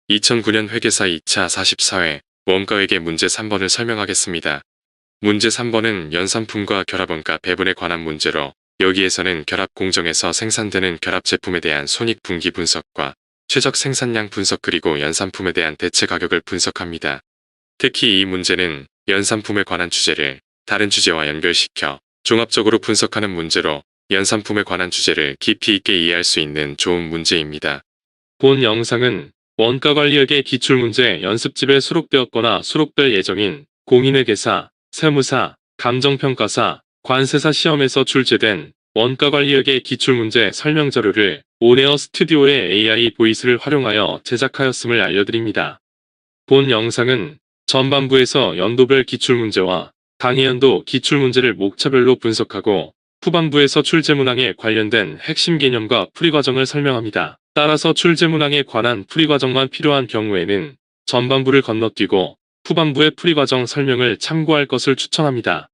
2009년 회계사 2차 44회 원가회계 문제 3번을 설명하겠습니다. 문제 3번은 연산품과 결합원가 배분에 관한 문제로 여기에서는 결합 공정에서 생산되는 결합 제품에 대한 손익분기 분석과 최적 생산량 분석 그리고 연산품에 대한 대체 가격을 분석합니다. 특히 이 문제는 연산품에 관한 주제를 다른 주제와 연결시켜 종합적으로 분석하는 문제로 연산품에 관한 주제를 깊이 있게 이해할 수 있는 좋은 문제입니다. 본 영상은 원가관리회계 기출문제 연습집에 수록되었거나 수록될 예정인 공인회계사, 세무사, 감정평가사, 관세사 시험에서 출제된 원가관리회계 기출문제 설명자료를 온에어 스튜디오의 AI 보이스를 활용하여 제작하였음을 알려드립니다. 본 영상은 전반부에서 연도별 기출문제와 당해연도 기출문제를 목차별로 분석하고 후반부에서 출제문항에 관련된 핵심 개념과 풀이과정을 설명합니다. 따라서 출제문항에 관한 풀이과정만 필요한 경우에는 전반부를 건너뛰고 후반부의 풀이과정 설명을 참고할 것을 추천합니다.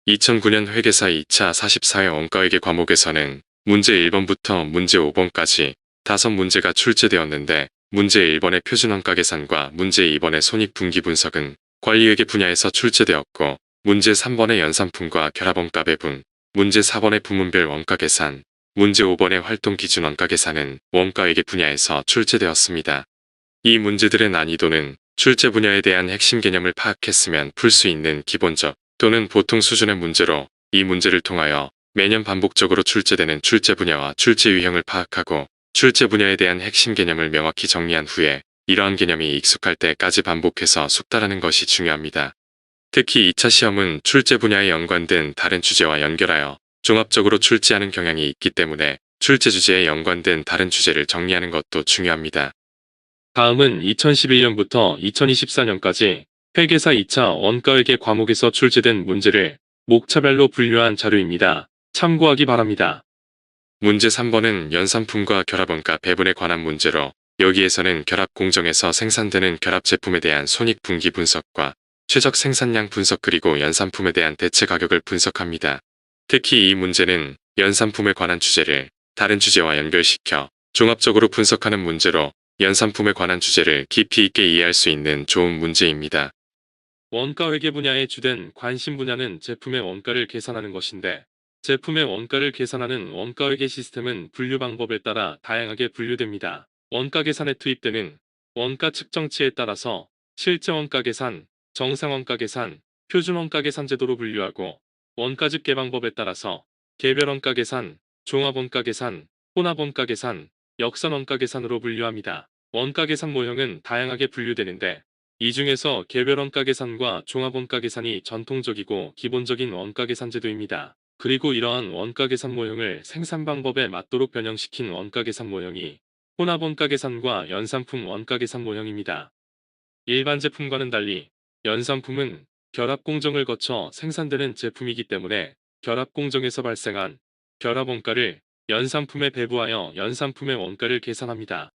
2009년 회계사 2차 44회 원가회계 과목에서는 문제 1번부터 문제 5번까지 5문제가 출제되었는데 문제 1번의 표준원가 계산과 문제 2번의 손익분기 분석은 관리회계 분야에서 출제되었고 문제 3번의 연산품과 결합원가 배분, 문제 4번의 부문별 원가 계산, 문제 5번의 활동기준원가 계산은 원가회계 분야에서 출제되었습니다. 이 문제들의 난이도는 출제 분야에 대한 핵심 개념을 파악했으면 풀 수 있는 기본적 또는 보통 수준의 문제로 이 문제를 통하여 매년 반복적으로 출제되는 출제 분야와 출제 유형을 파악하고 출제 분야에 대한 핵심 개념을 명확히 정리한 후에 이러한 개념이 익숙할 때까지 반복해서 숙달하는 것이 중요합니다. 특히 2차 시험은 출제 분야에 연관된 다른 주제와 연결하여 종합적으로 출제하는 경향이 있기 때문에 출제 주제에 연관된 다른 주제를 정리하는 것도 중요합니다. 다음은 2011년부터 2024년까지 회계사 2차 원가회계 과목에서 출제된 문제를 목차별로 분류한 자료입니다. 참고하기 바랍니다. 문제 3번은 연산품과 결합원가 배분에 관한 문제로 여기에서는 결합 공정에서 생산되는 결합 제품에 대한 손익분기 분석과 최적 생산량 분석 그리고 연산품에 대한 대체 가격을 분석합니다. 특히 이 문제는 연산품에 관한 주제를 다른 주제와 연결시켜 종합적으로 분석하는 문제로 연산품에 관한 주제를 깊이 있게 이해할 수 있는 좋은 문제입니다. 원가회계 분야의 주된 관심 분야는 제품의 원가를 계산하는 것인데 제품의 원가를 계산하는 원가회계 시스템은 분류 방법에 따라 다양하게 분류됩니다. 원가 계산에 투입되는 원가 측정치에 따라서 실제 원가 계산, 정상 원가 계산, 표준 원가 계산 제도로 분류하고 원가 집계 방법에 따라서 개별 원가 계산, 종합 원가 계산, 혼합 원가 계산, 역산 원가 계산으로 분류합니다. 원가 계산 모형은 다양하게 분류되는데 이 중에서 개별 원가 계산과 종합 원가 계산이 전통적이고 기본적인 원가 계산 제도입니다. 그리고 이러한 원가 계산 모형을 생산 방법에 맞도록 변형시킨 원가 계산 모형이 혼합 원가 계산과 연산품 원가 계산 모형입니다. 일반 제품과는 달리 연산품은 결합 공정을 거쳐 생산되는 제품이기 때문에 결합 공정에서 발생한 결합 원가를 연산품에 배부하여 연산품의 원가를 계산합니다.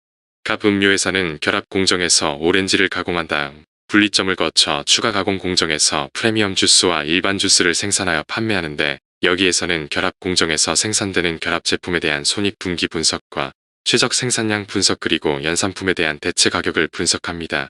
각 음료회사는 결합 공정에서 오렌지를 가공한 다음 분리점을 거쳐 추가 가공 공정에서 프리미엄 주스와 일반 주스를 생산하여 판매하는데 여기에서는 결합 공정에서 생산되는 결합 제품에 대한 손익분기 분석과 최적 생산량 분석 그리고 연산품에 대한 대체 가격을 분석합니다.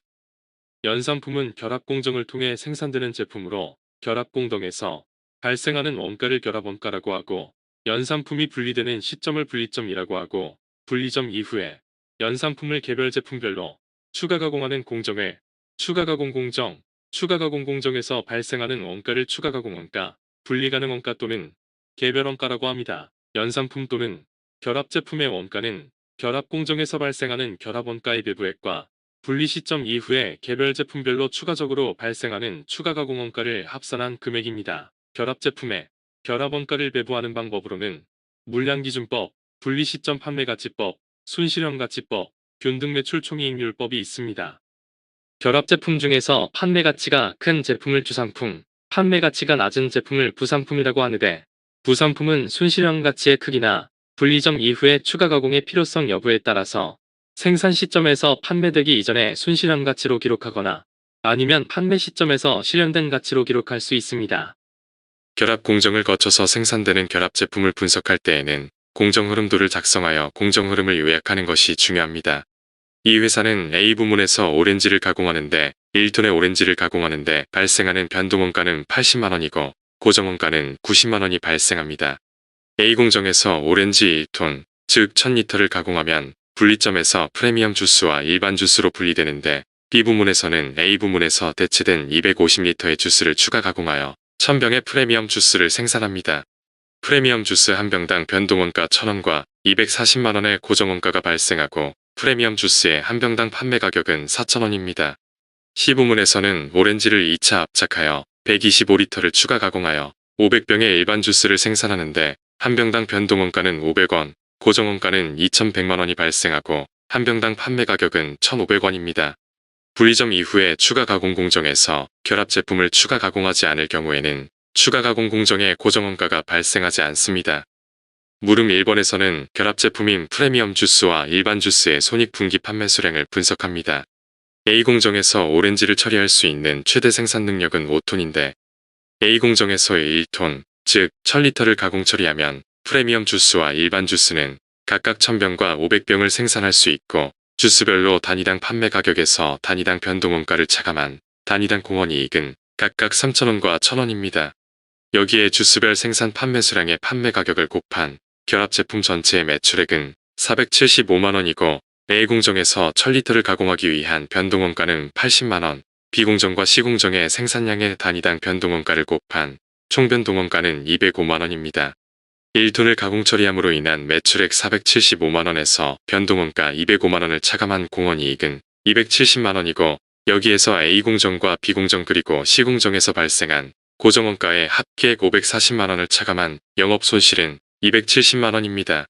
연산품은 결합 공정을 통해 생산되는 제품으로 결합 공정에서 발생하는 원가를 결합 원가라고 하고 연산품이 분리되는 시점을 분리점이라고 하고 분리점 이후에 연산품을 개별 제품별로 추가 가공하는 공정을 추가 가공 공정, 추가 가공 공정에서 발생하는 원가를 추가 가공 원가, 분리 가능 원가 또는 개별 원가라고 합니다. 연산품 또는 결합 제품의 원가는 결합 공정에서 발생하는 결합 원가의 배부액과 분리 시점 이후에 개별 제품별로 추가적으로 발생하는 추가 가공 원가를 합산한 금액입니다. 결합 제품에 결합 원가를 배부하는 방법으로는 물량기준법, 분리 시점 판매가치법, 순실현가치법, 균등매출총이익률법이 있습니다. 결합 제품 중에서 판매 가치가 큰 제품을 주상품, 판매 가치가 낮은 제품을 부상품이라고 하는데 부상품은 순실현 가치의 크기나 분리점 이후의 추가 가공의 필요성 여부에 따라서 생산 시점에서 판매되기 이전에 순실현 가치로 기록하거나 아니면 판매 시점에서 실현된 가치로 기록할 수 있습니다. 결합 공정을 거쳐서 생산되는 결합 제품을 분석할 때에는 공정 흐름도를 작성하여 공정 흐름을 요약하는 것이 중요합니다. 이 회사는 A부문에서 오렌지를 가공하는데 1톤의 오렌지를 가공하는데 발생하는 변동원가는 80만원이고 고정원가는 90만원이 발생합니다. A공정에서 오렌지 1톤, 즉 1000리터를 가공하면 분리점에서 프리미엄 주스와 일반 주스로 분리되는데 B부문에서는 A부문에서 대체된 250리터의 주스를 추가 가공하여 1000병의 프리미엄 주스를 생산합니다. 프리미엄 주스 한 병당 변동원가 1000원과 240만원의 고정원가가 발생하고 프리미엄 주스의 한 병당 판매 가격은 4000원입니다. C부문에서는 오렌지를 2차 압착하여 125리터를 추가 가공하여 500병의 일반 주스를 생산하는데 한 병당 변동원가는 500원, 고정원가는 2100만원이 발생하고 한 병당 판매 가격은 1500원입니다. 분리점 이후에 추가 가공 공정에서 결합 제품을 추가 가공하지 않을 경우에는 추가 가공 공정의 고정원가가 발생하지 않습니다. 물음 1번에서는 결합 제품인 프리미엄 주스와 일반 주스의 손익분기 판매 수량을 분석합니다. A공정에서 오렌지를 처리할 수 있는 최대 생산 능력은 5톤인데 A공정에서 1톤, 즉 1000리터를 가공 처리하면 프리미엄 주스와 일반 주스는 각각 1000병과 500병을 생산할 수 있고 주스별로 단위당 판매 가격에서 단위당 변동원가를 차감한 단위당 공원이익은 각각 3000원과 1000원입니다. 여기에 주스별 생산 판매 수량의 판매 가격을 곱한 결합 제품 전체의 매출액은 475만원이고 A공정에서 1000리터를 가공하기 위한 변동원가는 80만원, B공정과 C공정의 생산량의 단위당 변동원가를 곱한 총 변동원가는 205만원입니다. 1톤을 가공 처리함으로 인한 매출액 475만원에서 변동원가 205만원을 차감한 공원이익은 270만원이고 여기에서 A공정과 B공정 그리고 C공정에서 발생한 고정원가의 합계액 540만원을 차감한 영업손실은 270만원입니다.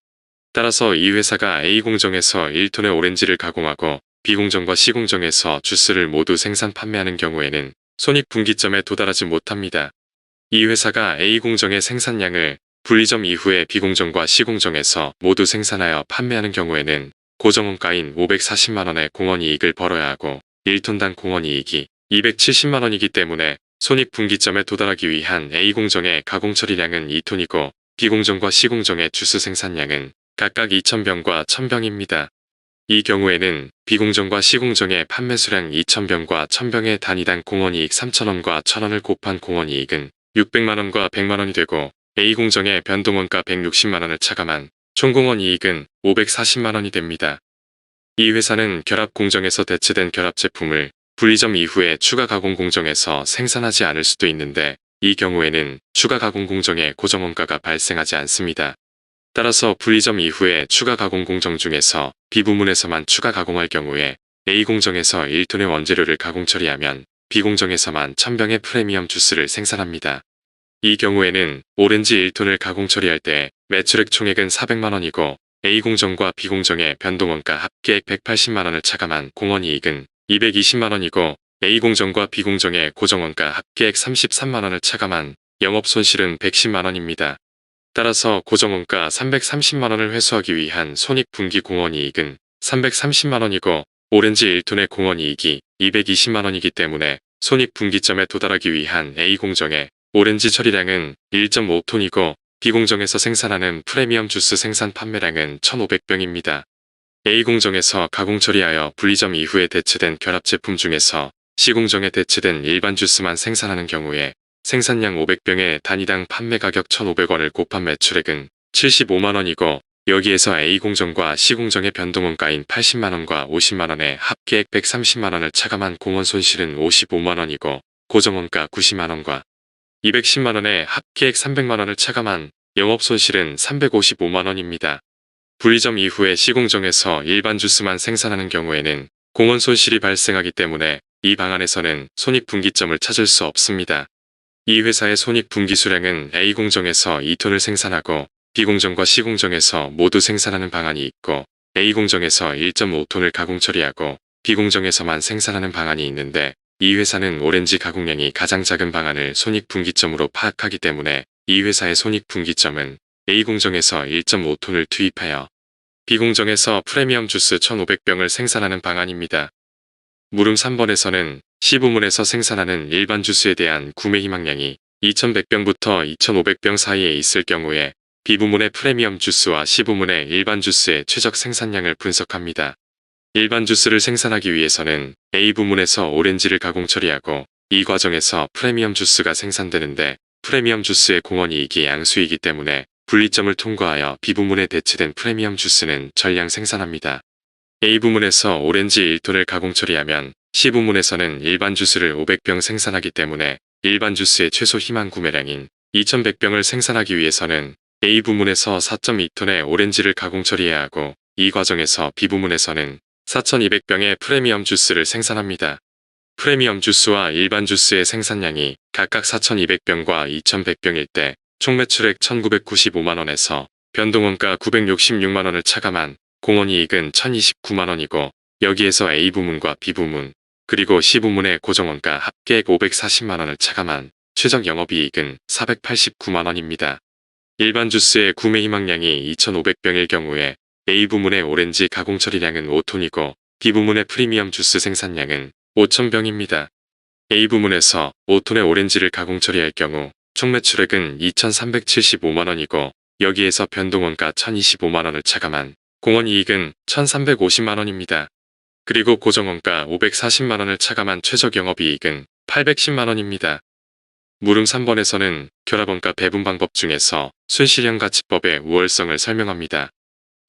따라서 이 회사가 A공정에서 1톤의 오렌지를 가공하고 B공정과 C공정에서 주스를 모두 생산 판매하는 경우에는 손익분기점에 도달하지 못합니다. 이 회사가 A공정의 생산량을 분리점 이후에 B공정과 C공정에서 모두 생산하여 판매하는 경우에는 고정원가인 540만원의 공원이익을 벌어야 하고 1톤당 공원이익이 270만원이기 때문에 손익분기점에 도달하기 위한 A공정의 가공 처리량은 2톤이고 B공정과 C공정의 주스 생산량은 각각 2000병과 1000병입니다. 이 경우에는 B공정과 C공정의 판매 수량 2000병과 1000병의 단위당 공원이익 3000원과 1000원을 곱한 공원이익은 600만원과 100만원이 되고 A공정의 변동원가 160만원을 차감한 총공원이익은 540만원이 됩니다. 이 회사는 결합공정에서 대체된 결합 제품을 분리점 이후에 추가 가공 공정에서 생산하지 않을 수도 있는데 이 경우에는 추가 가공 공정의 고정원가가 발생하지 않습니다. 따라서 분리점 이후에 추가 가공 공정 중에서 B부문에서만 추가 가공할 경우에 A공정에서 1톤의 원재료를 가공 처리하면 B공정에서만 1000병의 프리미엄 주스를 생산합니다. 이 경우에는 오렌지 1톤을 가공 처리할 때 매출액 총액은 400만원이고 A공정과 B공정의 변동원가 합계액 180만원을 차감한 공원이익은 220만원이고 A공정과 B공정의 고정원가 합계액 33만원을 차감한 영업손실은 110만원입니다. 따라서 고정원가 330만원을 회수하기 위한 손익분기 공원이익은 330만원이고 오렌지 1톤의 공원이익이 220만원이기 때문에 손익분기점에 도달하기 위한 A공정의 오렌지 처리량은 1.5톤이고 B공정에서 생산하는 프리미엄 주스 생산 판매량은 1500병입니다. A공정에서 가공 처리하여 분리점 이후에 대체된 결합 제품 중에서 C공정에 대체된 일반 주스만 생산하는 경우에 생산량 500병의 단위당 판매 가격 1,500원을 곱한 매출액은 75만원이고 여기에서 A공정과 C공정의 변동원가인 80만원과 50만원의 합계액 130만원을 차감한 공원 손실은 55만원이고 고정원가 90만원과 210만원의 합계액 300만원을 차감한 영업손실은 355만원입니다. 분리점 이후에 C공정에서 일반 주스만 생산하는 경우에는 공원 손실이 발생하기 때문에 이 방안에서는 손익분기점을 찾을 수 없습니다. 이 회사의 손익분기 수량은 A공정에서 2톤을 생산하고 B공정과 C공정에서 모두 생산하는 방안이 있고 A공정에서 1.5톤을 가공 처리하고 B공정에서만 생산하는 방안이 있는데 이 회사는 오렌지 가공량이 가장 작은 방안을 손익분기점으로 파악하기 때문에 이 회사의 손익분기점은 A공정에서 1.5톤을 투입하여 B공정에서 프리미엄 주스 1500병을 생산하는 방안입니다. 물음 3번에서는 C부문에서 생산하는 일반 주스에 대한 구매 희망량이 2100병부터 2500병 사이에 있을 경우에 B부문의 프리미엄 주스와 C부문의 일반 주스의 최적 생산량을 분석합니다. 일반 주스를 생산하기 위해서는 A 부문에서 오렌지를 가공 처리하고 이 과정에서 프리미엄 주스가 생산되는데 프리미엄 주스의 공원이익이 양수이기 때문에 분리점을 통과하여 B 부문에 대체된 프리미엄 주스는 전량 생산합니다. A 부문에서 오렌지 1톤을 가공 처리하면 C 부문에서는 일반 주스를 500병 생산하기 때문에 일반 주스의 최소 희망 구매량인 2100병을 생산하기 위해서는 A 부문에서 4.2톤의 오렌지를 가공 처리해야 하고 이 과정에서 B 부문에서는 4200병의 프리미엄 주스를 생산합니다. 프리미엄 주스와 일반 주스의 생산량이 각각 4200병과 2100병일 때 총 매출액 1995만원에서 변동원가 966만원을 차감한 공원이익은 1029만원이고 여기에서 A 부문과 B 부문 그리고 C 부문의 고정원가 합계액 540만원을 차감한 최적 영업이익은 489만원입니다. 일반 주스의 구매 희망량이 2500병일 경우에 A 부문의 오렌지 가공 처리량은 5톤이고 B 부문의 프리미엄 주스 생산량은 5000병입니다. A 부문에서 5톤의 오렌지를 가공 처리할 경우 총 매출액은 2375만원이고 여기에서 변동원가 1025만원을 차감한 공원이익은 1350만원입니다. 그리고 고정원가 540만원을 차감한 최적 영업이익은 810만원입니다. 물음 3번에서는 결합원가 배분 방법 중에서 순실현가치법의 우월성을 설명합니다.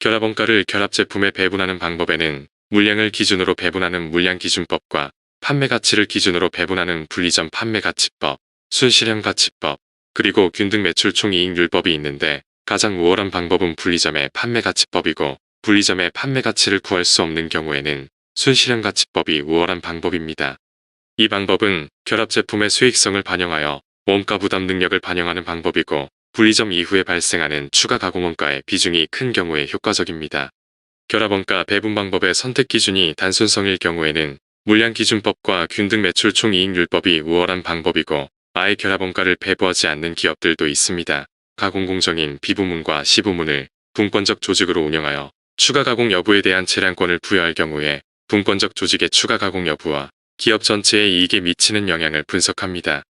결합원가를 결합제품에 배분하는 방법에는 물량을 기준으로 배분하는 물량기준법과 판매가치를 기준으로 배분하는 분리점 판매가치법, 순실현가치법, 그리고 균등 매출 총이익률법이 있는데 가장 우월한 방법은 분리점의 판매가치법이고 분리점의 판매가치를 구할 수 없는 경우에는 순실현가치법이 우월한 방법입니다. 이 방법은 결합제품의 수익성을 반영하여 원가 부담 능력을 반영하는 방법이고 분리점 이후에 발생하는 추가 가공원가의 비중이 큰 경우에 효과적입니다. 결합원가 배분 방법의 선택 기준이 단순성일 경우에는 물량기준법과 균등 매출 총이익률법이 우월한 방법이고 아예 결합원가를 배부하지 않는 기업들도 있습니다. 가공공정인 B부문과 C부문을 분권적 조직으로 운영하여 추가 가공 여부에 대한 재량권을 부여할 경우에 분권적 조직의 추가 가공 여부와 기업 전체의 이익에 미치는 영향을 분석합니다.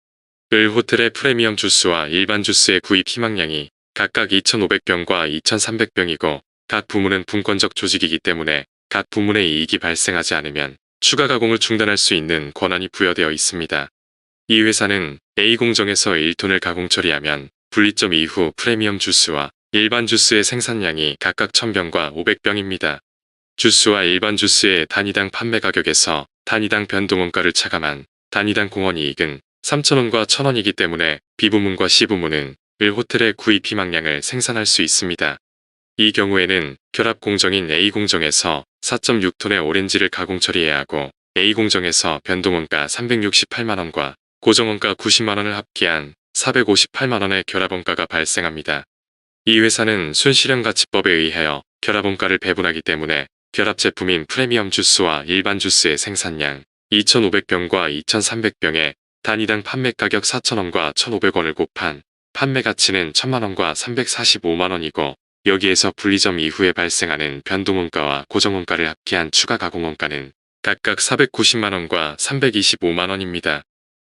을 호텔의 프리미엄 주스와 일반 주스의 구입 희망량이 각각 2500병과 2300병이고 각 부문은 분권적 조직이기 때문에 각 부문의 이익이 발생하지 않으면 추가 가공을 중단할 수 있는 권한이 부여되어 있습니다. 이 회사는 A 공정에서 1톤을 가공 처리하면 분리점 이후 프리미엄 주스와 일반 주스의 생산량이 각각 1000병과 500병입니다. 주스와 일반 주스의 단위당 판매 가격에서 단위당 변동원가를 차감한 단위당 공원이익은 3,000원과 1,000원이기 때문에 B부문과 C부문은 을 호텔의 구입 희망량을 생산할 수 있습니다. 이 경우에는 결합 공정인 A 공정에서 4.6톤의 오렌지를 가공 처리해야 하고 A 공정에서 변동원가 368만원과 고정원가 90만원을 합계한 458만원의 결합원가가 발생합니다. 이 회사는 순실현가치법에 의하여 결합원가를 배분하기 때문에 결합 제품인 프리미엄 주스와 일반 주스의 생산량 2500병과 2300병에 단위당 판매가격 4,000원과 1,500원을 곱한 판매가치는 1000만원과 345만원이고 여기에서 분리점 이후에 발생하는 변동원가와 고정원가를 합계한 추가 가공원가는 각각 490만원과 325만원입니다.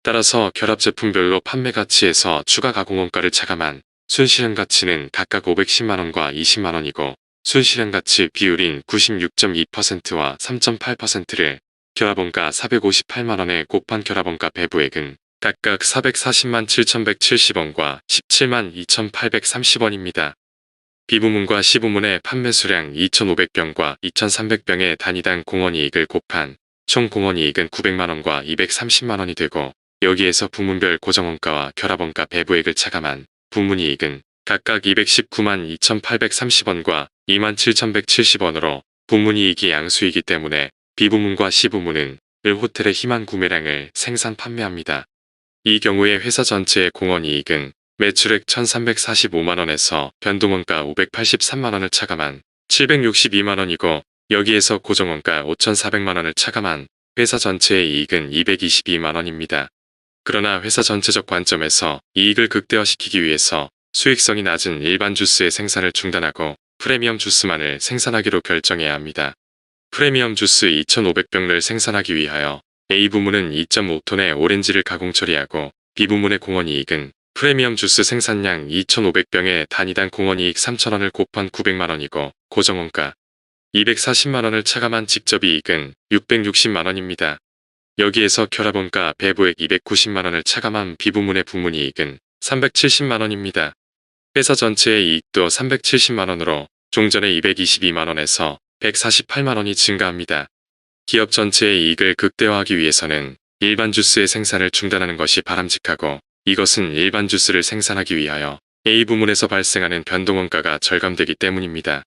따라서 결합 제품별로 판매가치에서 추가 가공원가를 차감한 순실현가치는 각각 510만원과 20만원이고 순실현가치 비율인 96.2%와 3.8%를 결합원가 458만원에 곱한 결합원가 배부액은 각각 440만 7170원과 17만 2830원입니다. B부문과 C부문의 판매 수량 2500병과 2300병의 단위당 공원이익을 곱한 총 공원이익은 900만원과 230만원이 되고 여기에서 부문별 고정원가와 결합원가 배부액을 차감한 부문이익은 각각 219만 2830원과 2만 7170원으로 부문이익이 양수이기 때문에 B부문과 C부문은 을 호텔의 희망 구매량을 생산 판매합니다. 이 경우에 회사 전체의 공원이익은 매출액 1345만원에서 변동원가 583만원을 차감한 762만원이고 여기에서 고정원가 5400만원을 차감한 회사 전체의 이익은 222만원입니다. 그러나 회사 전체적 관점에서 이익을 극대화시키기 위해서 수익성이 낮은 일반 주스의 생산을 중단하고 프리미엄 주스만을 생산하기로 결정해야 합니다. 프리미엄 주스 2500병을 생산하기 위하여 A부문은 2.5톤의 오렌지를 가공 처리하고 B부문의 공원이익은 프리미엄 주스 생산량 2500병의 단위당 공원이익 3000원을 곱한 900만원이고 고정원가 240만원을 차감한 직접이익은 660만원입니다. 여기에서 결합원가 배부액 290만원을 차감한 비부문의 부문이익은 370만원입니다. 회사 전체의 이익도 370만원으로 종전의 222만원에서 148만원이 증가합니다. 기업 전체의 이익을 극대화하기 위해서는 일반 주스의 생산을 중단하는 것이 바람직하고, 이것은 일반 주스를 생산하기 위하여 A 부문에서 발생하는 변동원가가 절감되기 때문입니다.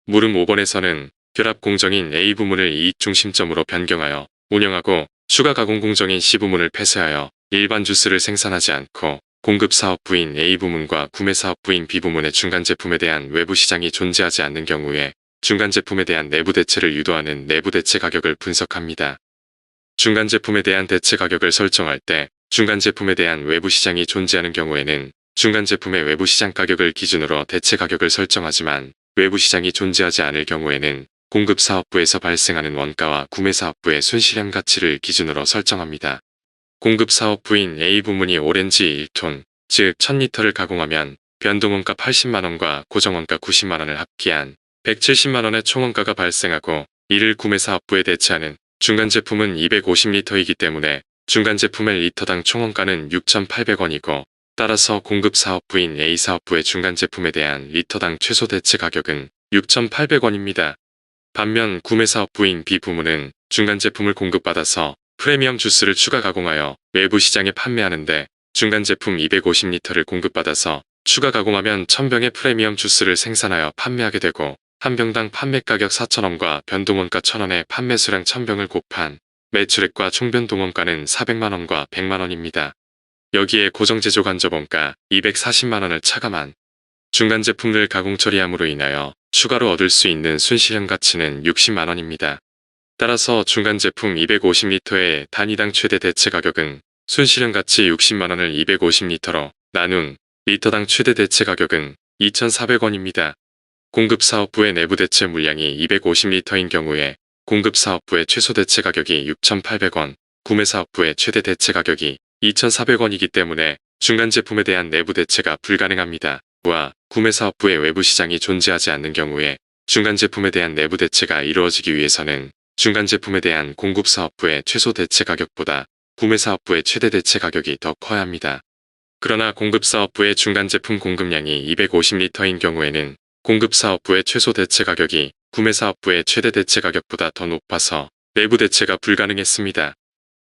물음 5번에서는 결합 공정인 A 부문을 이익 중심점으로 변경하여 운영하고 추가 가공 공정인 C 부문을 폐쇄하여 일반 주스를 생산하지 않고 공급 사업부인 A 부문과 구매 사업부인 B 부문의 중간 제품에 대한 외부 시장이 존재하지 않는 경우에 중간 제품에 대한 내부 대체를 유도하는 내부 대체 가격을 분석합니다. 중간 제품에 대한 대체 가격을 설정할 때 중간 제품에 대한 외부 시장이 존재하는 경우에는 중간 제품의 외부 시장 가격을 기준으로 대체 가격을 설정하지만, 외부 시장이 존재하지 않을 경우에는 공급 사업부에서 발생하는 원가와 구매 사업부의 순실현 가치를 기준으로 설정합니다. 공급 사업부인 A 부문이 오렌지 1톤, 즉 1000리터를 가공하면 변동원가 80만원과 고정원가 90만원을 합계한 170만원의 총원가가 발생하고, 이를 구매 사업부에 대체하는 중간 제품은 250리터이기 때문에 중간 제품의 리터당 총원가는 6,800원이고, 따라서 공급 사업부인 A 사업부의 중간 제품에 대한 리터당 최소 대체 가격은 6,800원입니다. 반면 구매 사업부인 B 부문은 중간 제품을 공급받아서 프리미엄 주스를 추가 가공하여 외부 시장에 판매하는데, 중간 제품 250리터를 공급받아서 추가 가공하면 1000병의 프리미엄 주스를 생산하여 판매하게 되고, 한 병당 판매 가격 4,000원과 변동원가 1,000원의 판매 수량 1000병을 곱한 매출액과 총변동원가는 400만원과 100만원입니다. 여기에 고정제조 간접원가 240만원을 차감한 중간 제품을 가공 처리함으로 인하여 추가로 얻을 수 있는 순실현 가치는 60만원입니다. 따라서 중간 제품 250리터의 단위당 최대 대체 가격은 순실현 가치 60만원을 250리터로 나눈 리터당 최대 대체 가격은 2,400원입니다. 공급 사업부의 내부 대체 물량이 250리터인 경우에 공급 사업부의 최소 대체 가격이 6,800원, 구매 사업부의 최대 대체 가격이 2,400원이기 때문에 중간 제품에 대한 내부 대체가 불가능합니다. 와, 구매 사업부의 외부 시장이 존재하지 않는 경우에 중간 제품에 대한 내부 대체가 이루어지기 위해서는 중간 제품에 대한 공급 사업부의 최소 대체 가격보다 구매 사업부의 최대 대체 가격이 더 커야 합니다. 그러나 공급 사업부의 중간 제품 공급량이 250리터인 경우에는 공급 사업부의 최소 대체 가격이 구매 사업부의 최대 대체 가격보다 더 높아서 내부 대체가 불가능했습니다.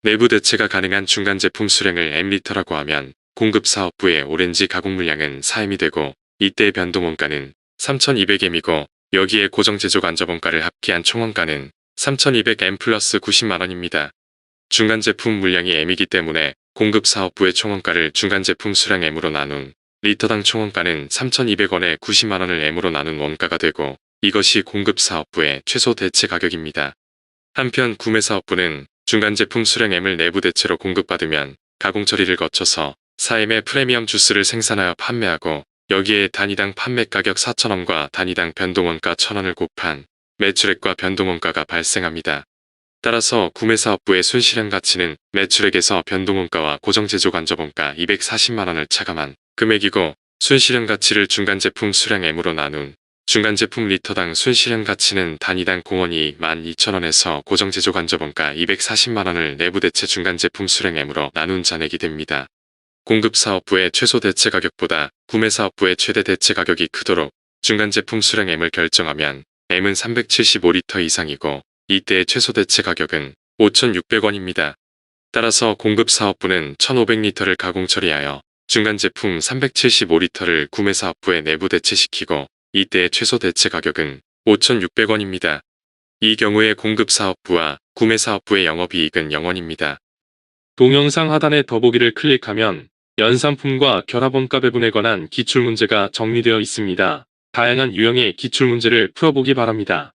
내부 대체가 가능한 중간 제품 수량을 M리터라고 하면 공급 사업부의 오렌지 가공 물량은 4M이 되고, 이때의 변동원가는 3,200M이고 여기에 고정 제조 간접원가를 합계한 총원가는 3,200M 플러스 90만원입니다. 중간 제품 물량이 M이기 때문에 공급 사업부의 총원가를 중간 제품 수량 M으로 나눈 리터당 총원가는 3,200원에 90만원을 M으로 나눈 원가가 되고, 이것이 공급 사업부의 최소 대체 가격입니다. 한편 구매 사업부는 중간 제품 수량 M을 내부 대체로 공급받으면 가공 처리를 거쳐서 4M의 프리미엄 주스를 생산하여 판매하고, 여기에 단위당 판매 가격 4,000원과 단위당 변동원가 1,000원을 곱한 매출액과 변동원가가 발생합니다. 따라서 구매 사업부의 순실현 가치는 매출액에서 변동원가와 고정제조 간접원가 240만원을 차감한 금액이고, 순실현 가치를 중간 제품 수량 M으로 나눈 중간 제품 리터당 순실현 가치는 단위당 공원이 12,000원에서 고정제조 간접원가 240만원을 내부 대체 중간 제품 수량 M으로 나눈 잔액이 됩니다. 공급 사업부의 최소 대체 가격보다 구매 사업부의 최대 대체 가격이 크도록 중간 제품 수량 M을 결정하면 M은 375리터 이상이고, 이때의 최소 대체 가격은 5,600원입니다. 따라서 공급 사업부는 1,500리터를 가공 처리하여 중간 제품 375리터를 구매 사업부에 내부 대체시키고, 이때의 최소 대체 가격은 5,600원입니다. 이 경우에 공급 사업부와 구매 사업부의 영업이익은 0원입니다. 동영상 하단의 더보기를 클릭하면 연산품과 결합원가 배분에 관한 기출문제가 정리되어 있습니다. 다양한 유형의 기출문제를 풀어보기 바랍니다.